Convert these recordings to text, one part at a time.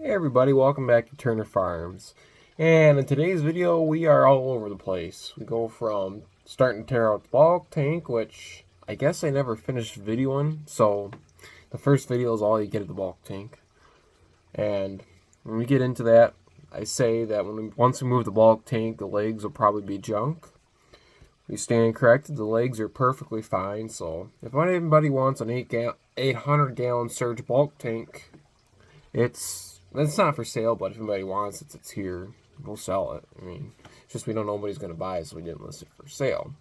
Hey everybody, welcome back to Turner Farms. And in today's video, we are all over the place. We go from starting to tear out the bulk tank, which I guess I never finished videoing, so the first video is all you get of the bulk tank. And when we get into that, I say that once we move the bulk tank, the legs will probably be junk. We stand corrected, the legs are perfectly fine, so if anybody wants an 800 gallon surge bulk tank, it's not for sale, but if anybody wants it, it's here. We'll sell it. I mean, it's just we don't know nobody's going to buy it, so we didn't list it for sale.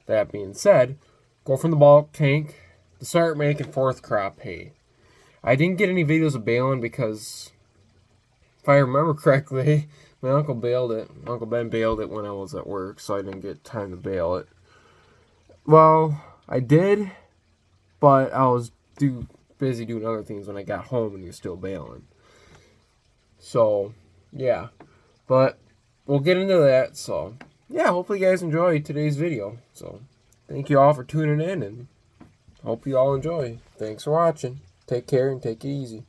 That being said, go from the bulk tank to start making fourth crop hay. I didn't get any videos of baling because, if I remember correctly, my uncle baled it. Uncle Ben baled it when I was at work, so I didn't get time to bale it. Well, I did, but I was busy doing other things when I got home and he was still baling. So, yeah. But we'll get into that. So, yeah, hopefully you guys enjoyed today's video. So, thank you all for tuning in and hope you all enjoy. Thanks for watching. Take care and take it easy.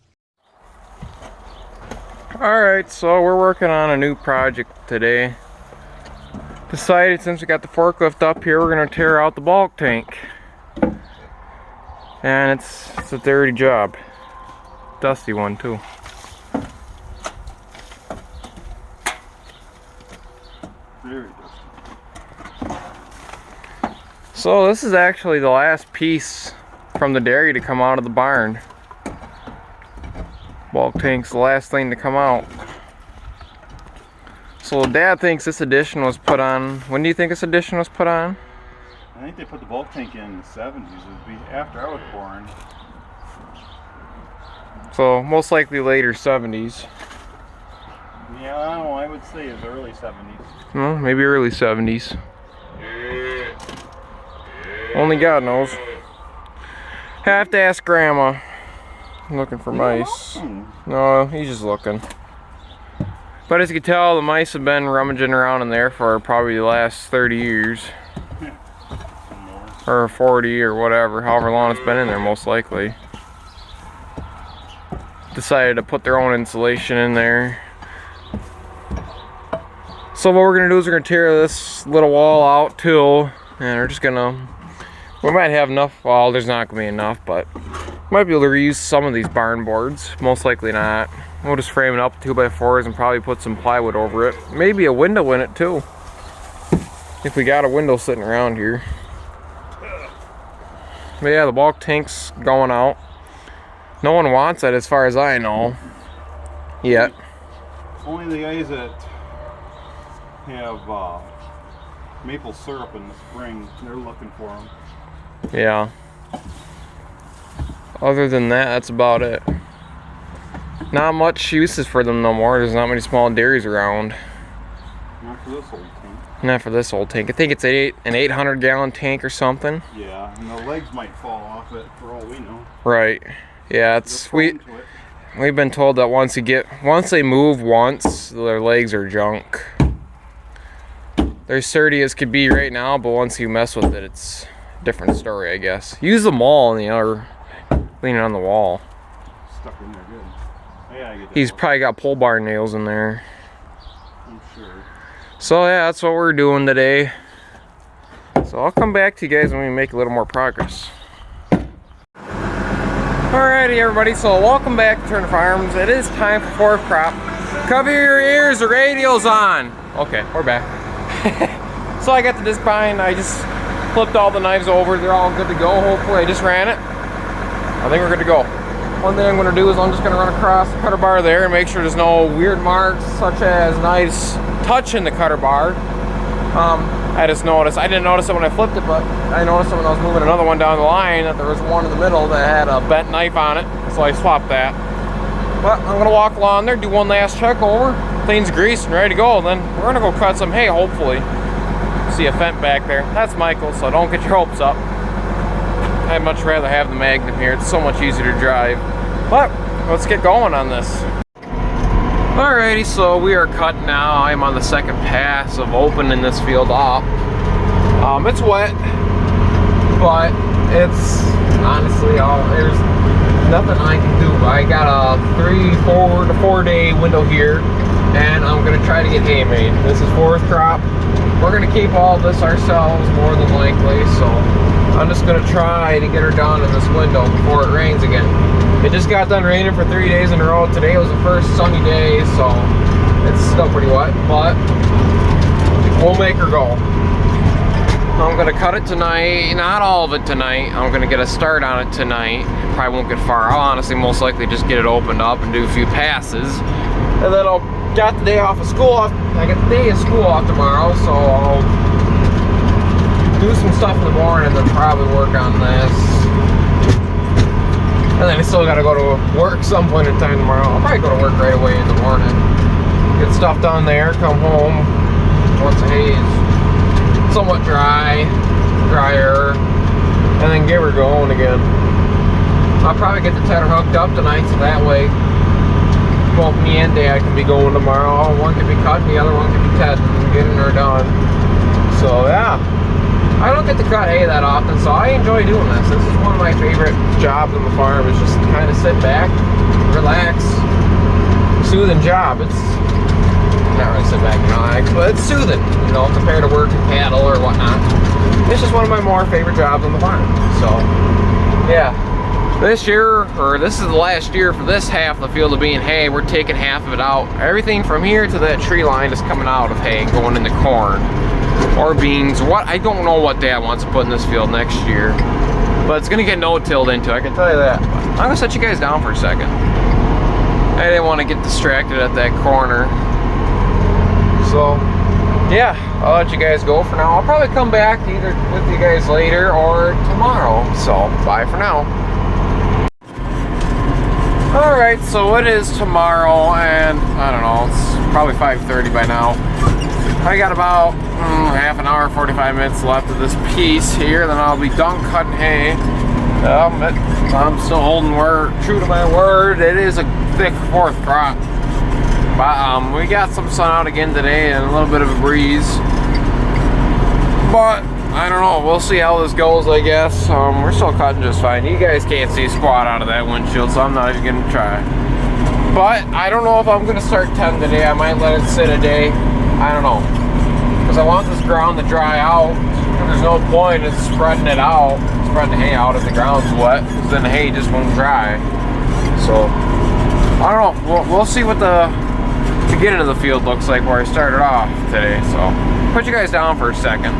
Alright, so we're working on a new project today. Decided since we got the forklift up here, we're going to tear out the bulk tank. And it's a dirty job. Dusty one too. Very dusty. So this is actually the last piece from the dairy to come out of the barn. Bulk tank's the last thing to come out. So Dad thinks this addition was put on. When do you think this addition was put on? I think they put the bulk tank in the 70s. It would be after I was born. So most likely later 70s. Yeah, I don't know. I would say it's early 70s. Well, maybe early 70s. Only God knows. Have to ask Grandma. I'm looking for mice. No, he's just looking. But as you can tell, the mice have been rummaging around in there for probably the last 30 years. Or 40 or whatever, however long it's been in there, most likely. Decided to put their own insulation in there. So what we're going to do is we're going to tear this little wall out too. And we're just going to... We might have enough, well, there's not going to be enough, but might be able to reuse some of these barn boards. Most likely not. We'll just frame it up 2x4s and probably put some plywood over it. Maybe a window in it too. If we got a window sitting around here. But yeah, the bulk tank's going out. No one wants it as far as I know. Yet. Only the guys that have maple syrup in the spring, they're looking for them. Yeah. Other than that, that's about it. Not much uses for them no more. There's not many small dairies around. Not for this old tank. Not for this old tank. I think it's an 800 gallon tank or something. Yeah, and the legs might fall off it for all we know. Right. Yeah, we've been told that once they move once, their legs are junk. They're sturdy as could be right now, but once you mess with it, it's a different story, I guess. Use them all in the other, leaning on the wall. Stuck in there good. Yeah, I get that. He's probably got pole barn nails in there. I'm sure. So yeah, that's what we're doing today. So I'll come back to you guys when we make a little more progress. Alrighty everybody, so welcome back to Turner Farms. It is time for fourth crop. Cover your ears, the radio's on. Okay, we're back. So I got the disc bind, I just flipped all the knives over. They're all good to go, hopefully. I just ran it. I think we're good to go. One thing I'm going to do is I'm just going to run across the cutter bar there and make sure there's no weird marks such as knives touching the cutter bar. I just noticed, I didn't notice it when I flipped it, but I noticed it when I was moving another one down the line that there was one in the middle that had a bent knife on it, so I swapped that. But I'm gonna walk along there, do one last check over, things greased and ready to go, then we're gonna go cut some hay, hopefully. See a Fendt back there. That's Michael, so don't get your hopes up. I'd much rather have the Magnum here, it's so much easier to drive. But let's get going on this. Alrighty, so we are cut now. I'm on the second pass of opening this field up. It's wet, but it's honestly all there's nothing I can do. I got a 4 to 4 day window here, and I'm gonna try to get hay made. This is fourth crop. We're gonna keep all this ourselves more than likely, so I'm just gonna try to get her done in this window before it rains again. It just got done raining for 3 days in a row. Today was the first sunny day, so it's still pretty wet, but we'll make her go. I'm gonna cut it tonight, not all of it tonight. I'm gonna get a start on it tonight. Probably won't get far. I'll honestly most likely just get it opened up and do a few passes. And then I'll got the day off of school. I get the day of school off tomorrow, so I'll do some stuff in the morning and then probably work on this. And then I still gotta go to work some point in time tomorrow. I'll probably go to work right away in the morning. Get stuff done there, come home once the hay is somewhat drier, and then get her going again. I'll probably get the tedder hooked up tonight, so that way both me and Dad can be going tomorrow. One can be cut, the other one can be tedding and getting her done. So yeah, I don't get to cut hay that often, so I enjoy doing this. This is one of my favorite jobs on the farm, is just kind of sit back, relax, soothing job. It's not really sit back and relax, but it's soothing, you know, compared to working cattle or whatnot. It's just one of my more favorite jobs on the farm. So yeah, this year, or this is the last year for this half of the field of being hay. We're taking half of it out. Everything from here to that tree line is coming out of hay, going into corn or beans. What, I don't know what Dad wants to put in this field next year, but it's gonna get no-tilled into, I can tell you that. I'm gonna set you guys down for a second. I didn't want to get distracted at that corner. So yeah, I'll let you guys go for now. I'll probably come back either with you guys later or tomorrow. So bye for now. Alright, so it is tomorrow, and I don't know, it's probably 5:30 by now. I got about half an hour, 45 minutes left of this piece here, then I'll be done cutting hay. I'm still holding true to my word. It is a thick fourth crop. But we got some sun out again today and a little bit of a breeze. But I don't know, we'll see how this goes, I guess. We're still cutting just fine. You guys can't see squat out of that windshield, so I'm not even gonna try. But I don't know if I'm gonna start 10 today. I might let it sit a day. I don't know. Because I want this ground to dry out. There's no point in spreading it out, spreading the hay out if the ground's wet, because then the hay just won't dry. So I don't know. We'll see what the beginning of the field looks like where I started off today. So put you guys down for a second.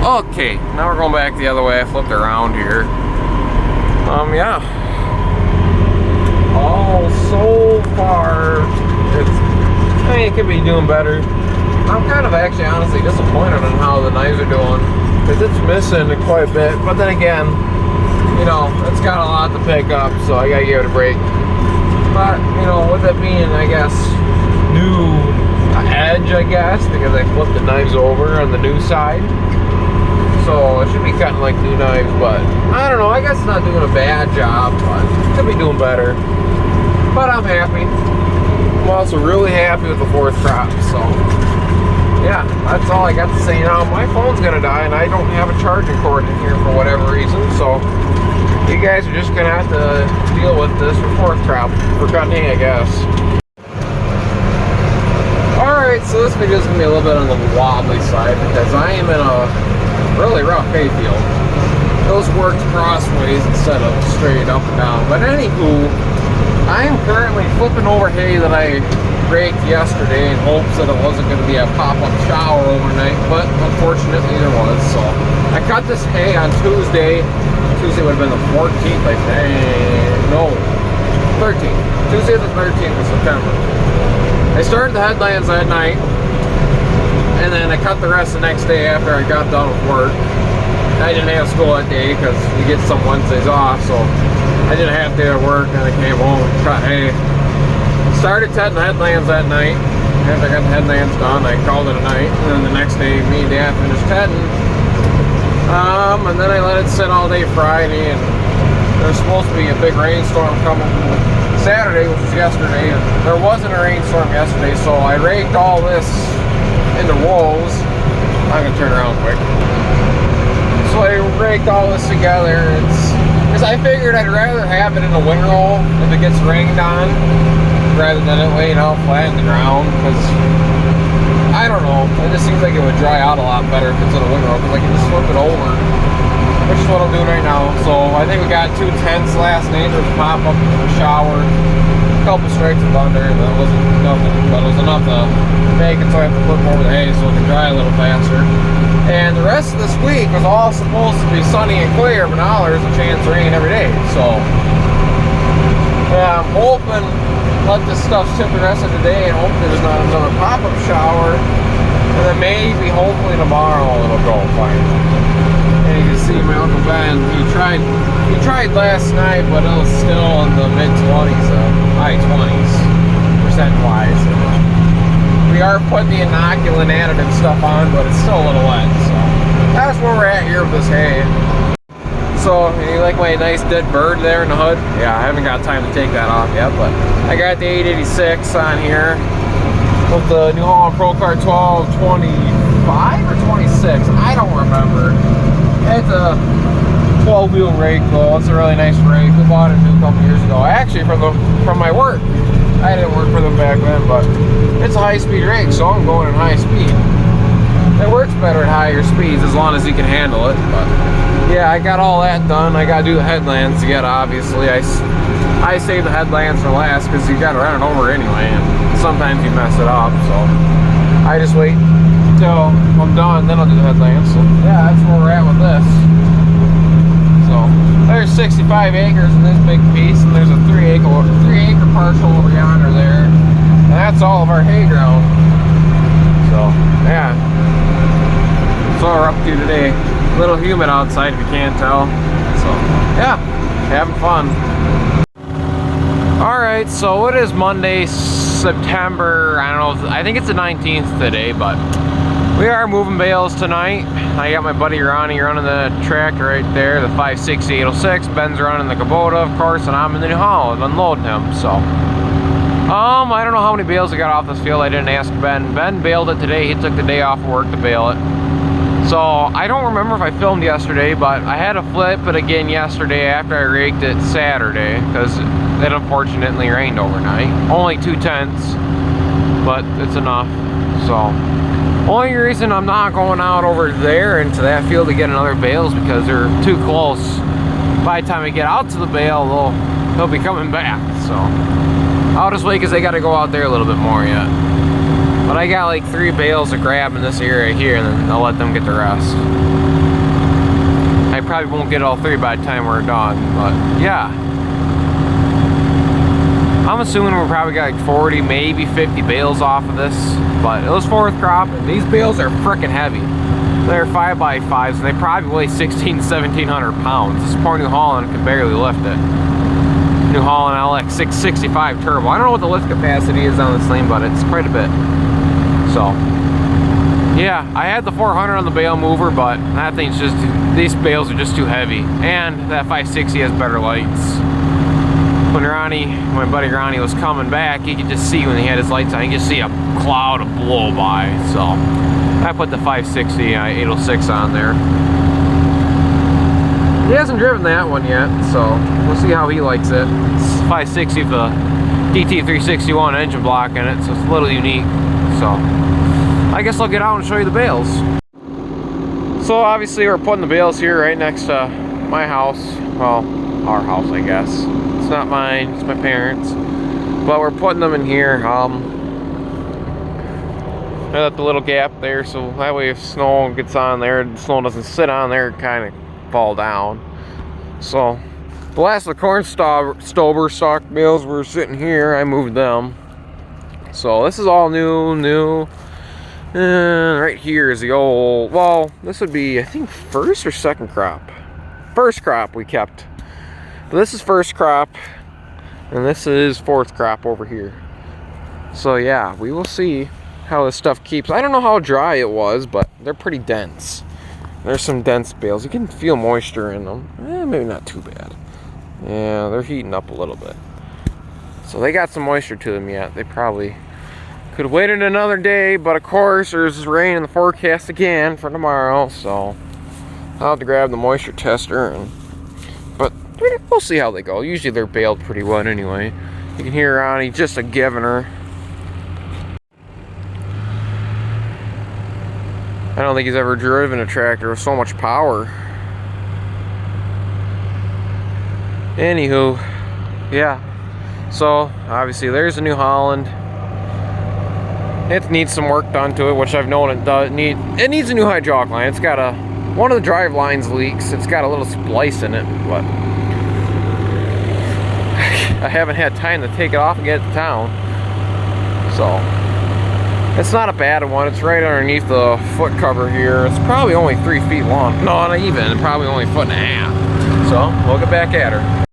Okay, now we're going back the other way. I flipped around here. Yeah. Oh, so far, it could be doing better. I'm kind of actually honestly disappointed in how the knives are doing, because it's missing quite a bit. But then again, you know, it's got a lot to pick up, so I gotta give it a break. But, you know, with it being, I guess, new edge, I guess, because I flipped the knives over on the new side. So it should be cutting like new knives, but I don't know, I guess it's not doing a bad job, but it could be doing better. But I'm happy. I'm also really happy with the fourth crop, so yeah, that's all I got to say now. My phone's gonna die and I don't have a charging cord in here for whatever reason, so you guys are just gonna have to deal with this for fourth crop, for cutting hay, I guess. Alright, so this video is gonna be a little bit on the wobbly side because I am in a really rough hay field. Those worked crossways instead of straight up and down. But anywho, I am currently flipping over hay that I raked yesterday in hopes that it wasn't going to be a pop-up shower overnight, but unfortunately there was. So I cut this hay on Tuesday. Tuesday would have been the 14th, I think. No, 13th. Tuesday the 13th of September. I started the headlands that night, and then I cut the rest the next day after I got done with work. I didn't have school that day because we get some Wednesdays off, so I did a half day at work, and I came home and cut hay. Started tedding the headlands that night. After I got the headlands done, I called it a night, and then the next day me and Dad finished tedding. And then I let it sit all day Friday, and there's supposed to be a big rainstorm coming Saturday, which was yesterday, and there wasn't a rainstorm yesterday, so I raked all this into rolls. I'm gonna turn around quick. So I raked all this together. It's Because I figured I'd rather have it in a windrow if it gets rained on, rather than it laying out flat in the ground. Because I don't know, it just seems like it would dry out a lot better if it's in a windrow. Because I can just flip it over, which is what I'm doing right now. So I think we got 2 tents last night. There was a pop-up shower, a couple strikes of thunder. That wasn't nothing, but it was enough to make it so I have to flip over the hay so it can dry a little faster. And the rest of this week was all supposed to be sunny and clear, but now there's a chance of rain every day. So yeah, I'm hoping let this stuff sit the rest of the day and hope there's not another pop-up shower. And then maybe, hopefully tomorrow it'll go finally. And you can see my Uncle Ben, he tried last night, but it was still in the mid-20s, high 20s, percent-wise. We are putting the inoculant additive stuff on, but it's still a little wet, so that's where we're at here with this hay. So, you like my nice dead bird there in the hood? Yeah, I haven't got time to take that off yet, but I got the 886 on here with the New Holland Procart 1225 or 26, I don't remember. It's a 12-wheel rake though. It's a really nice rake. We bought it a couple years ago. Actually, from my work. I didn't work for them back then, but it's a high-speed rake, so I'm going at high speed. It works better at higher speeds as long as you can handle it. But yeah, I got all that done. I got to do the headlands yet. Obviously, I save the headlands for last because you got to run it over anyway, and sometimes you mess it up. So I just wait until I'm done, then I'll do the headlands. So yeah, that's where we're at with this. So there's 65 acres in this big piece, and there's a 3 acre parcel over yonder there, and that's all of our hay ground. So yeah, that's what we're up to today. A little humid outside if you can't tell. So yeah, having fun. All right, so it is Monday, September, I don't know, I think it's the 19th today, but we are moving bales tonight. I got my buddy Ronnie running the tractor right there, the 560 806. Ben's running the Kubota, of course, and I'm in the New Holland unloading him. So, I don't know how many bales I got off this field. I didn't ask Ben. Ben baled it today. He took the day off of work to bale it. So I don't remember if I filmed yesterday, but I had to flip it again yesterday after I raked it Saturday because it unfortunately rained overnight. Only 2 tenths, but it's enough. So. Only reason I'm not going out over there into that field to get another bale is because they're too close. By the time I get out to the bale, they'll be coming back. So I'll just wait because they got to go out there a little bit more yet. But I got like 3 bales to grab in this area here, and then I'll let them get the rest. I probably won't get all 3 by the time we're done, but yeah. I'm assuming we're probably got like 40, maybe 50 bales off of this, but it was 4th crop, and these bales are freaking heavy. They're 5x5s, and they probably weigh 1,700 pounds. This poor New Holland can barely lift it. New Holland LX 665 turbo. I don't know what the lift capacity is on this thing, but it's quite a bit. So, yeah, I had the 400 on the bale mover, but that thing's just, these bales are just too heavy. And that 560 has better lights. When my buddy Ronnie was coming back, you could just see when he had his lights on, you could just see a cloud of blow by. So I put the 560 806 on there. He hasn't driven that one yet, so we'll see how he likes it. It's 560 with a DT361 engine block in it, so it's a little unique. So I guess I'll get out and show you the bales. So obviously we're putting the bales here right next to my house. Well, our house, I guess. It's not mine, it's my parents. But we're putting them in here. I left a little gap there so that way if snow gets on there, the snow doesn't sit on there, it kind of fall down. So the last of the corn stover stock bales were sitting here. I moved them. So this is all new. Right here is the old, well, this would be, I think, 1st or 2nd crop. 1st crop we kept. But this is 1st crop, and this is 4th crop over here. So yeah, we will see how this stuff keeps. I don't know how dry it was, but they're pretty dense. There's some dense bales. You can feel moisture in them. Maybe not too bad. Yeah, they're heating up a little bit. So they got some moisture to them yet. They probably could have waited another day, but of course there's rain in the forecast again for tomorrow, so I'll have to grab the moisture tester. But we'll see how they go. Usually they're bailed pretty wet anyway. You can hear Ronnie just a giving her. I don't think he's ever driven a tractor with so much power. Anywho, yeah. So obviously there's a New Holland. It needs some work done to it, which I've known it does need. It needs a new hydraulic line. It's got one of the drive lines leaks. It's got a little splice in it, but I haven't had time to take it off and get it to town. So it's not a bad one. It's right underneath the foot cover here. It's probably only 3 feet long. No, not even. Probably only a foot and a half. So we'll get back at her.